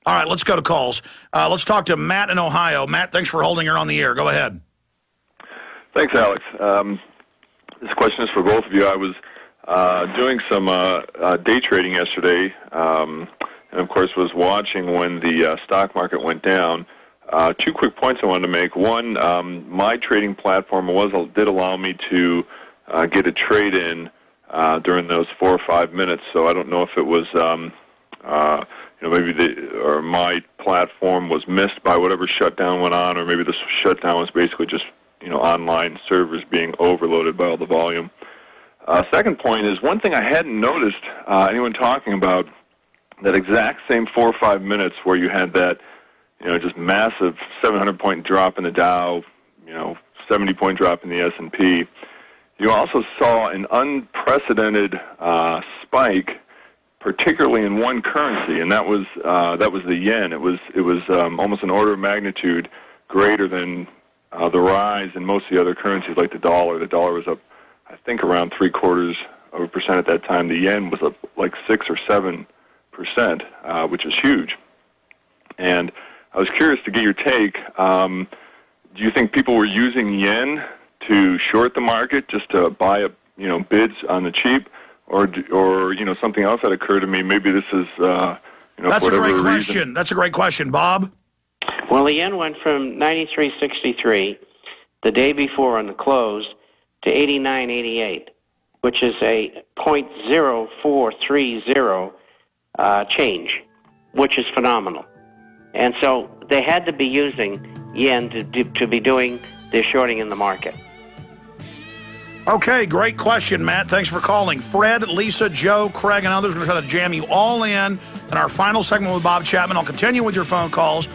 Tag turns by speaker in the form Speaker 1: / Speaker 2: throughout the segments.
Speaker 1: All right, let's go to calls. Let's talk to Matt in Ohio. Matt, thanks for holding her on the air. Go ahead.
Speaker 2: Thanks, Alex. This question is for both of you. I was doing some day trading yesterday, and of course was watching when the stock market went down. Two quick points I wanted to make. One, my trading platform did allow me to get a trade in during those 4 or 5 minutes. So I don't know if it was, maybe my platform was missed by whatever shutdown went on, or maybe the shutdown was basically just online servers being overloaded by all the volume. Second point is one thing I hadn't noticed anyone talking about, that exact same 4 or 5 minutes where you had that, just massive 700-point drop in the Dow, 70-point drop in the S&P. You also saw an unprecedented spike, particularly in one currency, and that was the yen. It was almost an order of magnitude greater than the rise in most of the other currencies, like the dollar. The dollar was up, I think, around 0.75% at that time. The yen was up like 6 or 7%, which is huge. And I was curious to get your take. Do you think people were using yen to short the market, just to buy up, bids on the cheap, or something else that occurred to me? Maybe this is,
Speaker 1: That's a great question. That's a great question, Bob.
Speaker 3: Well, the yen went from 93.63 the day before on the close to 89.88, which is a 0.0430 change, which is phenomenal. And so they had to be using yen to be doing their shorting in the market.
Speaker 1: Okay, great question, Matt. Thanks for calling. Fred, Lisa, Joe, Craig, and others are going to try to jam you all in our final segment with Bob Chapman. I'll continue with your phone calls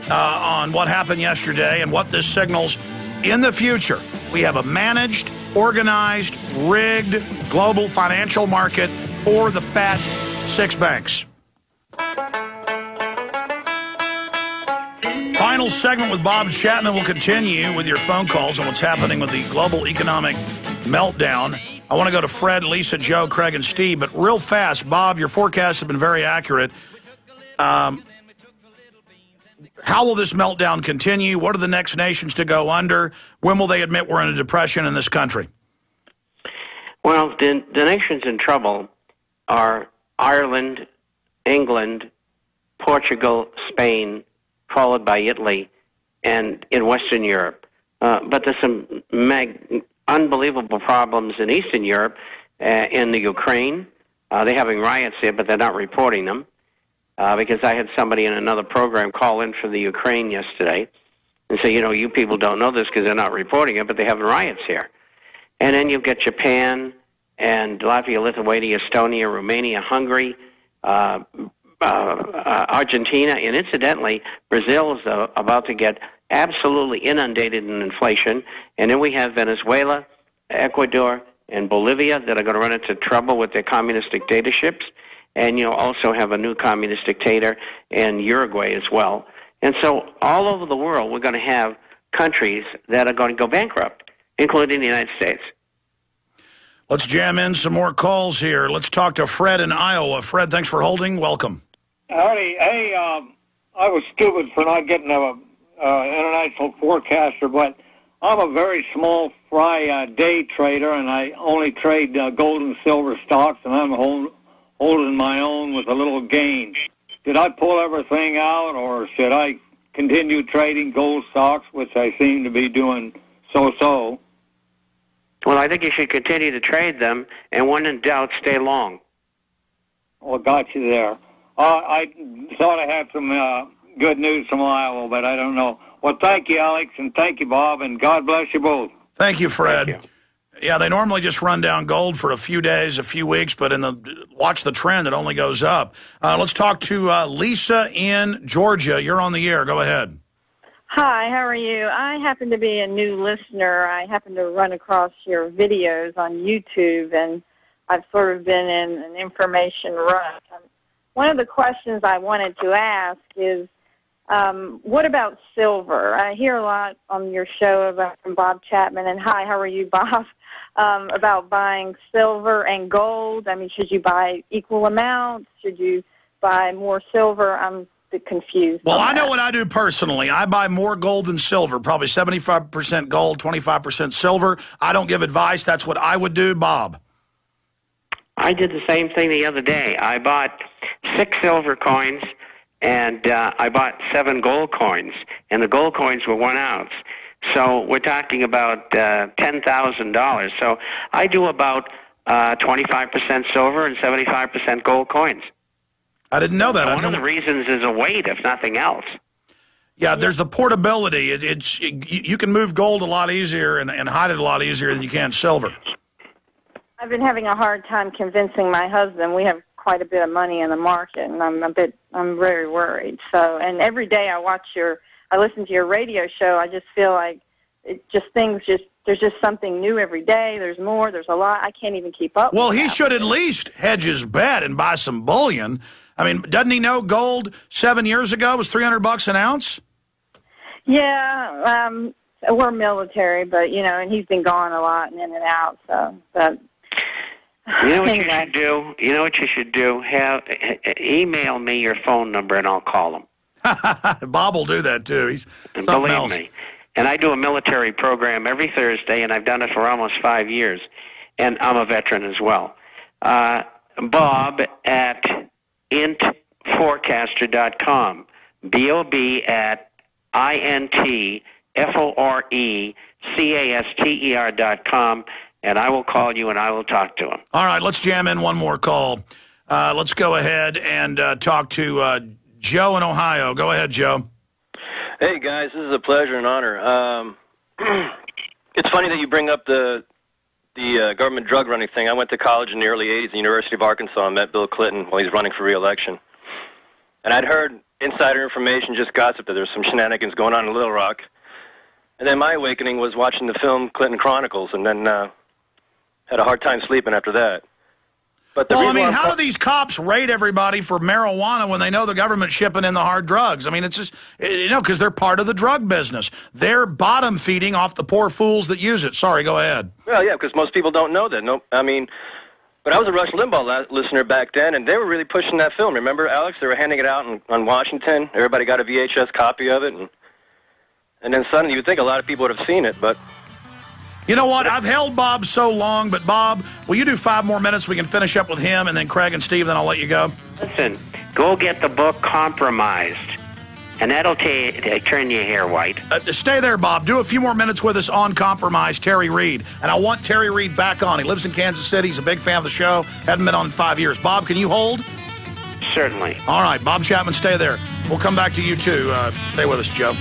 Speaker 1: on what happened yesterday and what this signals in the future. We have a managed, organized, rigged global financial market for the fat 6 banks. Final segment with Bob Chapman. Will continue with your phone calls on what's happening with the global economic meltdown. I want to go to Fred, Lisa, Joe, Craig, and Steve, but real fast, Bob, your forecasts have been very accurate. How will this meltdown continue? What are the next nations to go under? When will they admit we're in a depression in this country?
Speaker 3: Well, the nations in trouble are Ireland, England, Portugal, Spain, followed by Italy, and in Western Europe. But there's some unbelievable problems in Eastern Europe, in the Ukraine. They're having riots there, but they're not reporting them. Because I had somebody in another program call in from the Ukraine yesterday and say, you people don't know this because they're not reporting it, but they're having riots here. And then you've got Japan and Latvia, Lithuania, Estonia, Romania, Hungary, Argentina, and incidentally, Brazil is about to get absolutely inundated in inflation. And then we have Venezuela, Ecuador, and Bolivia that are going to run into trouble with their communist dictatorships. And you also have a new communist dictator in Uruguay as well. And so all over the world, we're going to have countries that are going to go bankrupt, including the United States.
Speaker 1: Let's jam in some more calls here. Let's talk to Fred in Iowa. Fred, thanks for holding. Welcome.
Speaker 4: Howdy. Hey, I was stupid for not getting an international forecaster, but I'm a very small fry day trader, and I only trade gold and silver stocks, and I'm holding my own with a little gain. Did I pull everything out, or should I continue trading gold stocks, which I seem to be doing so-so?
Speaker 3: Well, I think you should continue to trade them, and when in doubt, stay long.
Speaker 4: Well, got you there. I thought I had some good news from Iowa, but I don't know. Well, thank you, Alex, and thank you, Bob, and God bless you both.
Speaker 1: Thank you, Fred.
Speaker 3: Thank you.
Speaker 1: Yeah, they normally just run down gold for a few days, a few weeks, but watch the trend, it only goes up. Let's talk to Lisa in Georgia. You're on the air. Go ahead.
Speaker 5: Hi, how are you? I happen to be a new listener. I happen to run across your videos on YouTube, and I've sort of been in an information rush. One of the questions I wanted to ask is, what about silver? I hear a lot on your show from Bob Chapman, and hi, how are you, Bob, about buying silver and gold. I mean, should you buy equal amounts? Should you buy more silver? I'm confused.
Speaker 1: Well,
Speaker 5: on
Speaker 1: I know
Speaker 5: that.
Speaker 1: what I do personally. I buy more gold than silver, probably 75% gold, 25% silver. I don't give advice. That's what I would do. Bob?
Speaker 3: I did the same thing the other day. I bought 6 silver coins, and I bought 7 gold coins, and the gold coins were 1 ounce. So we're talking about $10,000. So I do about 25% silver and 75% gold coins.
Speaker 1: I didn't know that.
Speaker 3: One of the reasons is a weight, if nothing else.
Speaker 1: Yeah, there's the portability. You can move gold a lot easier and hide it a lot easier than you can silver.
Speaker 5: I've been having a hard time convincing my husband. We have quite a bit of money in the market, and I'm very worried. So, and every day I listen to your radio show. I just feel like there's just something new every day. There's more. There's a lot. I can't even keep up.
Speaker 1: Well, he should at least hedge his bet and buy some bullion. I mean, doesn't he know gold 7 years ago was $300 an ounce?
Speaker 5: Yeah, we're military, but and he's been gone a lot and in and out. So, but
Speaker 3: you know what
Speaker 5: anyway.
Speaker 3: you should do? You know what you should do? Email me your phone number and I'll call him.
Speaker 1: Bob will do that too. He's something
Speaker 3: Believe
Speaker 1: else.
Speaker 3: me. And I do a military program every Thursday, and I've done it for almost 5 years. And I'm a veteran as well. Bob at intforecaster.com. BOB@intforecaster.com. And I will call you and I will talk to him.
Speaker 1: All right, let's jam in one more call. Let's go ahead and talk to Joe in Ohio. Go ahead, Joe.
Speaker 6: Hey, guys, this is a pleasure and honor. It's funny that you bring up the government drug running thing. I went to college in the early 80s at the University of Arkansas and met Bill Clinton while he was running for re-election. And I'd heard insider information, just gossip, that there was some shenanigans going on in Little Rock. And then my awakening was watching the film Clinton Chronicles, and then had a hard time sleeping after that. But
Speaker 1: how do these cops raid everybody for marijuana when they know the government's shipping in the hard drugs? I mean, it's just, because they're part of the drug business. They're bottom feeding off the poor fools that use it. Sorry, go ahead.
Speaker 6: Well, yeah, because most people don't know that. No, I mean, but I was a Rush Limbaugh listener back then, and they were really pushing that film. Remember, Alex? They were handing it out on Washington. Everybody got a VHS copy of it, and then suddenly you would think a lot of people would have seen it, but...
Speaker 1: You know what? I've held Bob so long, but Bob, will you do 5 more minutes? We can finish up with him, and then Craig and Steve, then I'll let you go.
Speaker 3: Listen, go get the book Compromised, and that'll turn your hair white.
Speaker 1: Stay there, Bob. Do a few more minutes with us on Compromise, Terry Reid. And I want Terry Reid back on. He lives in Kansas City. He's a big fan of the show. Hadn't been on in 5 years. Bob, can you hold?
Speaker 3: Certainly.
Speaker 1: All right, Bob Chapman, stay there. We'll come back to you, too. Stay with us, Joe.